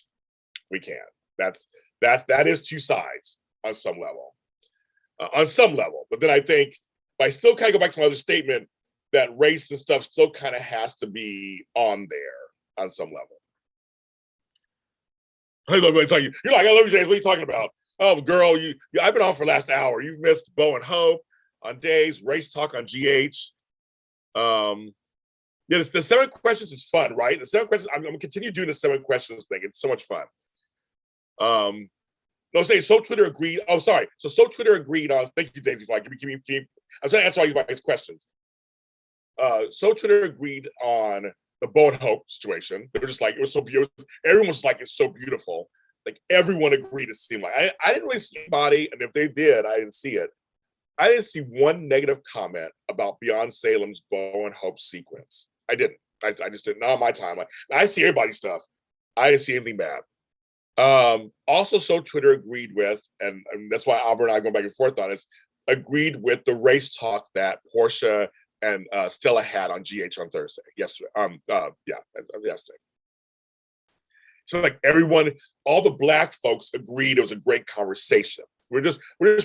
We can. That is two sides on some level. But then I think, but I still kind of go back to my other statement that race and stuff still kind of has to be on there on some level. You're like, I love you, James. What are you talking about? Oh, girl, I've been on for the last hour. You've missed Bow and Hope on days, RaceTalk on GH. Yeah, the 7 questions is fun, right? The 7 questions, I'm gonna continue doing the 7 questions thing. It's so much fun. No, say so Twitter agreed. Oh, sorry. So Twitter agreed on. Thank you, Daisy. Give me. I'm trying to answer all you guys' questions. So Twitter agreed on the Bow and Hope situation. They were just like, it was so beautiful. Everyone was like, it's so beautiful. Like everyone agreed. It seemed like I didn't really see anybody, and if they did, I didn't see it. I didn't see one negative comment about Beyond Salem's Bow and Hope sequence. I didn't. I just didn't. Not on my time. I see everybody's stuff. I didn't see anything bad. Also, so Twitter agreed with, and that's why Albert and I go back and forth on this, agreed with the race talk that Portia and Stella had on GH on Thursday, yesterday. Yesterday. So like everyone, all the Black folks agreed it was a great conversation. We're just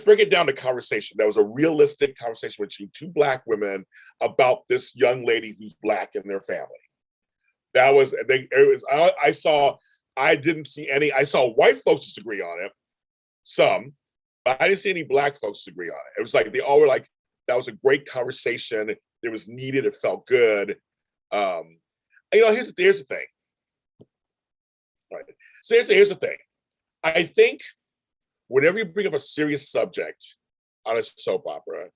breaking down the conversation. That was a realistic conversation between 2 Black women about this young lady who's Black in their family. That was, I didn't see any. I saw white folks disagree on it, some, but I didn't see any Black folks disagree on it. It was like they all were like, that was a great conversation. It was needed. It felt good. Here's the thing. Right. So here's the thing. I think whenever you bring up a serious subject on a soap opera,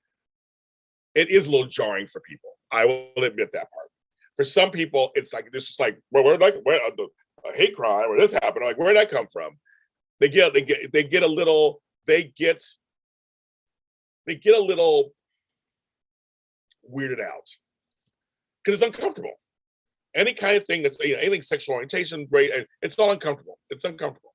it is a little jarring for people. I will admit that part. For some people, it's like this is like, where a hate crime or this happened. Like, where'd that come from? They get a little weirded out because it's uncomfortable. Any kind of thing that's anything sexual orientation, it's all uncomfortable. It's uncomfortable.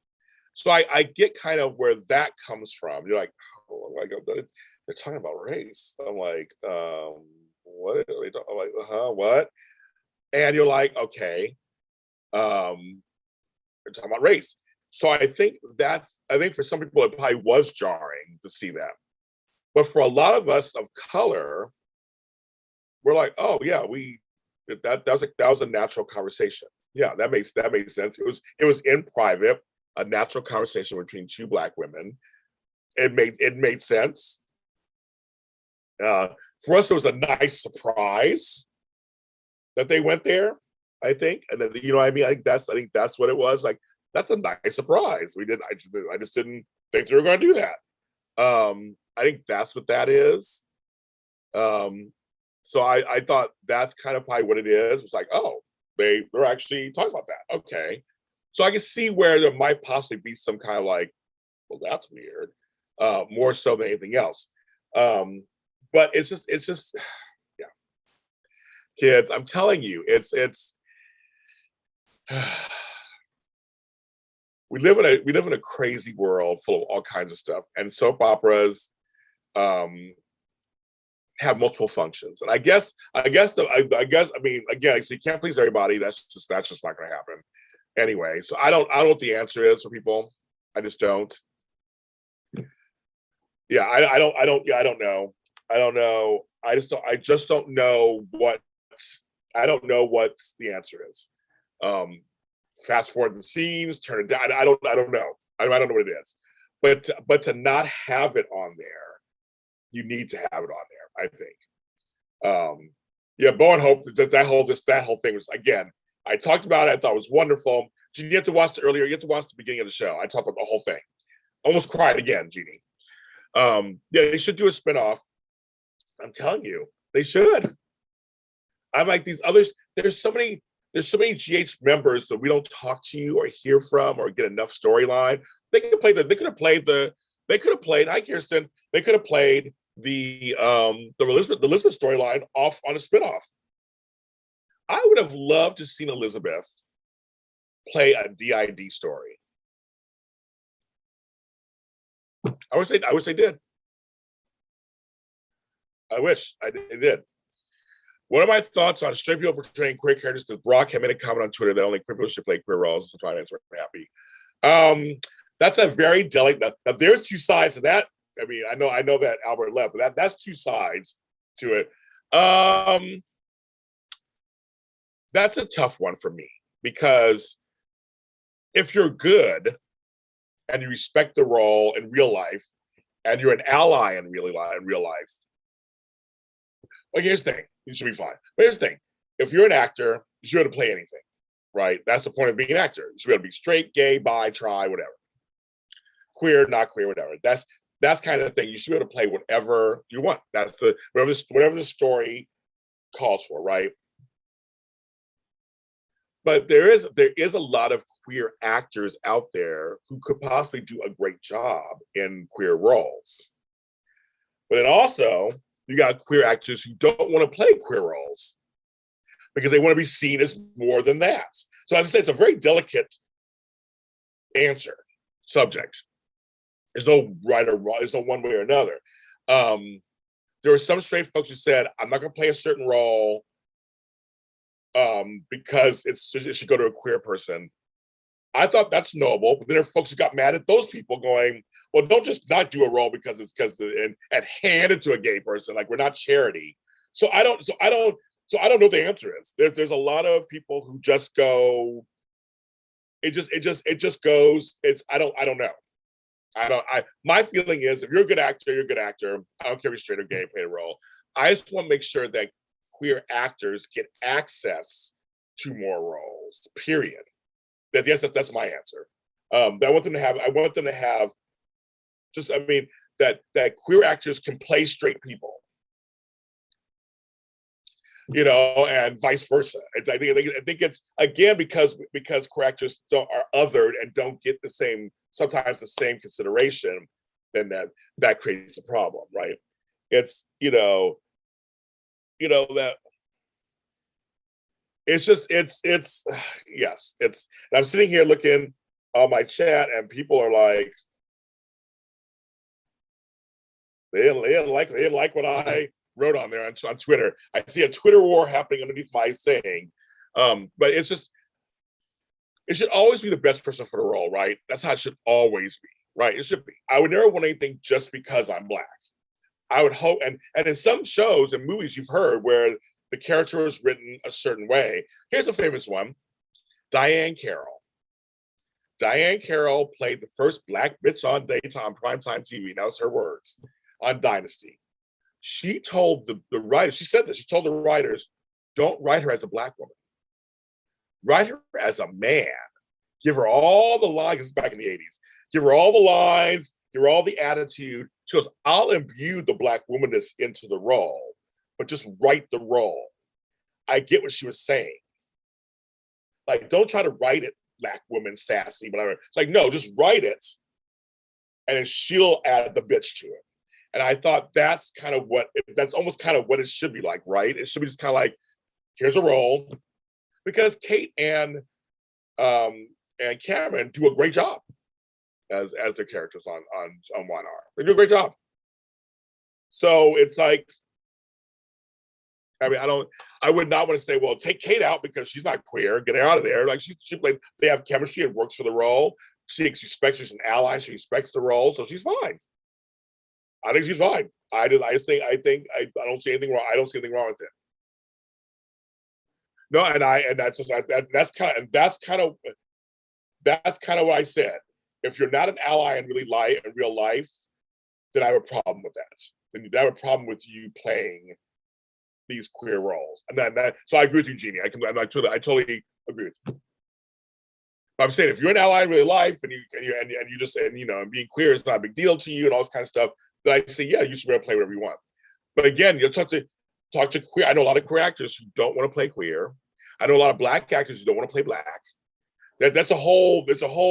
So I get kind of where that comes from. You're like, oh, they're talking about race. I'm like, what? I'm like, what? And you're like, okay, they're talking about race. So I think for some people it probably was jarring to see that. But for a lot of us of color, we're like, oh yeah, that was a natural conversation. Yeah, that makes sense. It was in private, a natural conversation between two Black women. It made sense. For us, it was a nice surprise that they went there, I think. And then, you know what I mean? I think that's what it was. Like, that's a nice surprise. I just didn't think they were going to do that. I think that's what that is. So I thought that's kind of probably what it is. It's like, oh, they're actually talking about that. Okay. So I can see where there might possibly be some kind of like, well, that's weird. More so than anything else. But it's just, yeah. Kids, I'm telling you, it's we live in a crazy world full of all kinds of stuff, and soap operas have multiple functions. And I mean, again, so you can't please everybody. That's just not going to happen anyway. So I don't know what the answer is for people. I just don't. Yeah, I don't know. I just don't know what the answer is. Fast forward the scenes, turn it down. I don't know. I don't know what it is. But to not have it on there, you need to have it on there, I think. Yeah, Bo and Hope, that whole thing was, again, I talked about it, I thought it was wonderful. Jeannie, you have to watch you have to watch the beginning of the show. I talked about the whole thing. Almost cried again, Jeannie. Yeah, they should do a spinoff. I'm telling you, they should. I'm like, these others, there's so many GH members that we don't talk to or hear from or get enough storyline. They could have played hi Kirsten, they could have played the Elizabeth storyline off on a spinoff. I would have loved to seen Elizabeth play a DID story. I wish they did. I wish they did. What are my thoughts on straight people portraying queer characters? Because Brock had made a comment on Twitter that only queer people should play queer roles. So trying to answer, I'm happy. That's a very delicate. Now there's two sides to that. I mean, I know that Albert left, but that's two sides to it. That's a tough one for me, because if you're good and you respect the role in real life and you're an ally in real life, like, here's the thing, you should be fine. But here's the thing, if you're an actor, you should be able to play anything, right? That's the point of being an actor. You should be able to be straight, gay, bi, tri, whatever. Queer, not queer, whatever. That's kind of the thing. You should be able to play whatever you want. That's whatever the story calls for, right? But there is a lot of queer actors out there who could possibly do a great job in queer roles. But then also, you got queer actors who don't want to play queer roles because they want to be seen as more than that. So as I said, it's a very delicate subject. There's no right or wrong. There's no one way or another. There were some straight folks who said, I'm not going to play a certain role because it should go to a queer person. I thought that's noble, but then there are folks who got mad at those people going, well, don't just not do a role because and hand it to a gay person. Like, we're not charity. So I don't know what the answer is. There's a lot of people who just go, it just goes. I don't know. My feeling is, if you're a good actor, you're a good actor. I don't care if you're straight or gay, play a role. I just want to make sure that queer actors get access to more roles, period. That's my answer. I want them to have that queer actors can play straight people, and vice versa. I think it's, again, because queer actors are othered and don't get sometimes the same consideration, then that creates a problem, right? It's that it's yes, and I'm sitting here looking on my chat and people are like, they didn't like what I wrote on there on Twitter. I see a Twitter war happening underneath my saying, but it's just, it should always be the best person for the role, right? That's how it should always be, right? It should be. I would never want anything just because I'm Black. I would hope, and in some shows and movies you've heard where the character is written a certain way. Here's a famous one, Diane Carroll. Diane Carroll played the first Black bitch on daytime primetime TV. That was her words on Dynasty. She told the writers, she said this, she told the writers, don't write her as a Black woman. Write her as a man. Give her all the lines, this is back in the 80s. Give her all the lines, give her all the attitude. She goes, I'll imbue the Black womanness into the role, but just write the role. I get what she was saying. Like, don't try to write it Black woman sassy, whatever. It's like, no, just write it, and then she'll add the bitch to it. And I thought that's almost kind of what it should be like, right? It should be just kind of like, here's a role, because Kate and Cameron do a great job as their characters on YNR. They do a great job. So it's like, I mean, I would not want to say, well, take Kate out because she's not queer, get her out of there. Like she played, they have chemistry, it works for the role. She expects, she's an ally, she respects the role, so she's fine. I think she's fine. I don't see anything wrong. I don't see anything wrong with it. No, and that's kind of what I said. If you're not an ally in real life, then I have a problem with that. Then I have a problem with you playing these queer roles. And so I agree with you, Jeannie. I totally agree with you. But I'm saying if you're an ally in real life and being queer is not a big deal to you and all this kind of stuff, then I say, yeah, you should be able to play whatever you want. But again, you'll talk to queer. I know a lot of queer actors who don't want to play queer. I know a lot of Black actors who don't want to play Black. That's a whole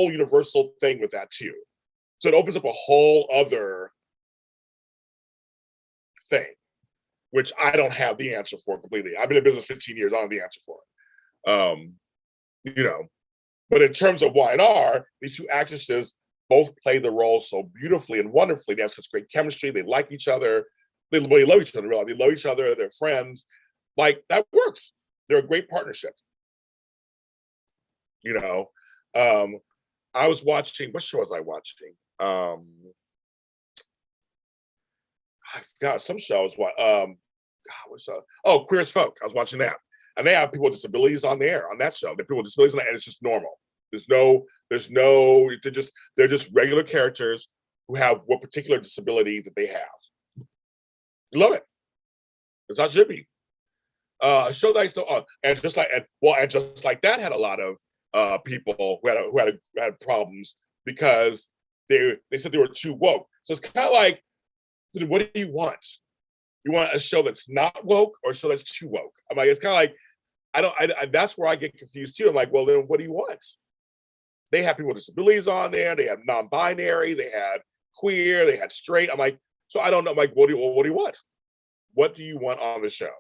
universal thing with that too. So it opens up a whole other thing, which I don't have the answer for completely. I've been in business 15 years. I don't have the answer for it. But in terms of YNR, these two actresses both play the role so beautifully and wonderfully. They have such great chemistry. They like each other. They love each other. Really. They love each other. They're friends. Like, that works. They're a great partnership. I was watching, what show was I watching? I forgot, some shows. Queer as Folk. I was watching that. And they have people with disabilities on that show. They have people with disabilities on there, and it's just normal. They're just regular characters who have what particular disability that they have. Love it. It's how it should be. A show that I still and just like that had a lot of people who had problems because they said they were too woke. So it's kind of like, what do you want? You want a show that's not woke or a show that's too woke? I'm like, it's kind of like, that's where I get confused too. I'm like, well, then what do you want? They have people with disabilities on there. They have non-binary. They had queer. They had straight. I'm like, so I don't know. I'm like, what do you want? What do you want on the show?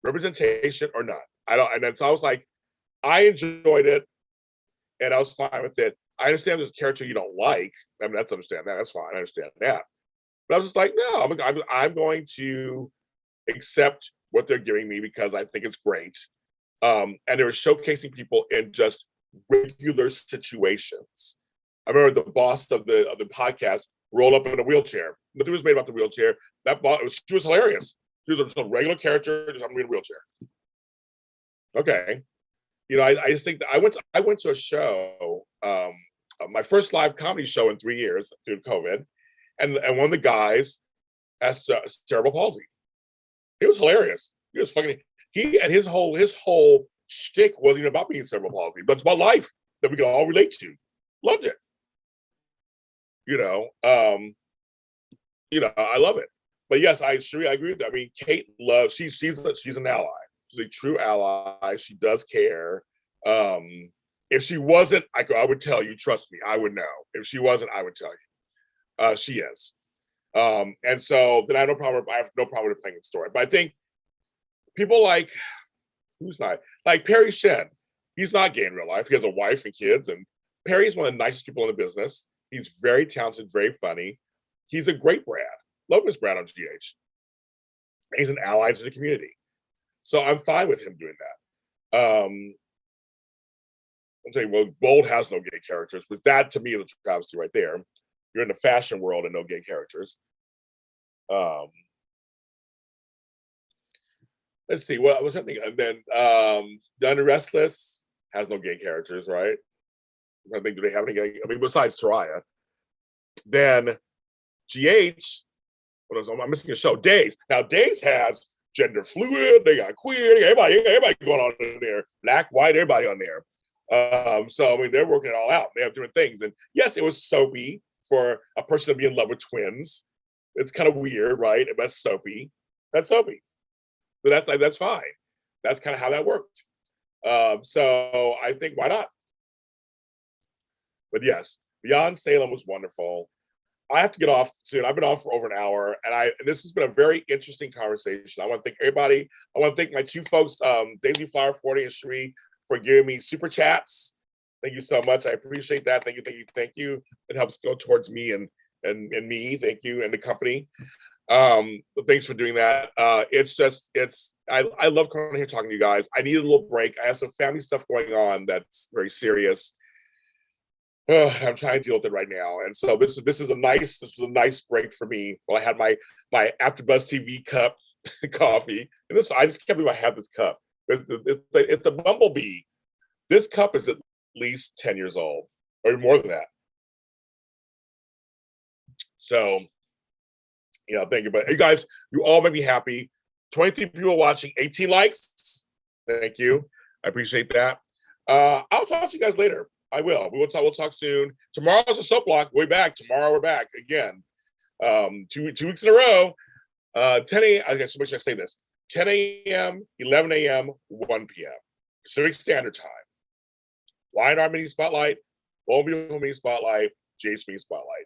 Representation or not? I don't. And then so I was like, I enjoyed it, and I was fine with it. I understand there's a character you don't like. I mean, that's understand that. That's fine. I understand that. But I was just like, no, I'm going to accept what they're giving me because I think it's great. And they were showcasing people in just regular situations. I remember the boss of the podcast rolled up in a wheelchair. Nothing was made about the wheelchair. She was hilarious. She was a regular character, just in a wheelchair. Okay. I just think that I went to a show, my first live comedy show in 3 years through COVID, and one of the guys has cerebral palsy. It was hilarious. He was fucking. His whole shtick wasn't even about being cerebral palsy, but it's about life that we can all relate to. Loved it. I love it. But yes, I agree with that. I mean, Kate loves. She's an ally. She's a true ally. She does care. If she wasn't, I would tell you. Trust me, I would know. If she wasn't, I would tell you. She is. And so then I have no problem with playing the story. But I think people like, who's not, like Perry Shen, he's not gay in real life. He has a wife and kids, and Perry's one of the nicest people in the business. He's very talented, very funny. He's a great Brad. Love Miss Brad on GH. He's an ally to the community. So I'm fine with him doing that. I'm saying, well, Bold has no gay characters, but that to me is a travesty right there. You're in the fashion world and no gay characters. Let's see, what was I thinking? And then Done and Restless has no gay characters, right? I think, do they have any gay? I mean, besides Taraya. Then GH, I'm missing a show. Days. Now, Days has gender fluid, they got queer, they got everybody going on in there. Black, white, everybody on there. So, I mean, they're working it all out. They have different things. And yes, it was soapy for a person to be in love with twins. It's kind of weird, right? But that's soapy. That's soapy. But that's fine. That's kind of how that worked. So I think, why not? But yes, Beyond Salem was wonderful. I have to get off soon. I've been off for over an hour, and this has been a very interesting conversation. I want to thank everybody. I want to thank my two folks, Daisy Flower 40 and Sheree, for giving me super chats. Thank you so much. I appreciate that. Thank you. It helps go towards me and me. Thank you, and the company. Thanks for doing that. I love coming here talking to you guys. I need a little break. I have some family stuff going on that's very serious. I'm trying to deal with it right now, and so this is a nice break for me. Well, I had my AfterBuzz TV cup coffee, and I just can't believe I have this cup. It's the Bumblebee. This cup is at least 10 years old, or more than that. So, yeah, thank you. But you guys, you all make me happy. 23 people watching, 18 likes. Thank you. I appreciate that. I'll talk to you guys later. I will. We'll talk soon. Tomorrow's a soap block. We're back. Tomorrow we're back again. 2 weeks in a row. 10 a.m. I guess, make sure I say this. 10 a.m., 11 a.m., 1 p.m. Pacific Standard Time. YNR Mini Spotlight, Bowman Mini Spotlight, Jace Mini Spotlight.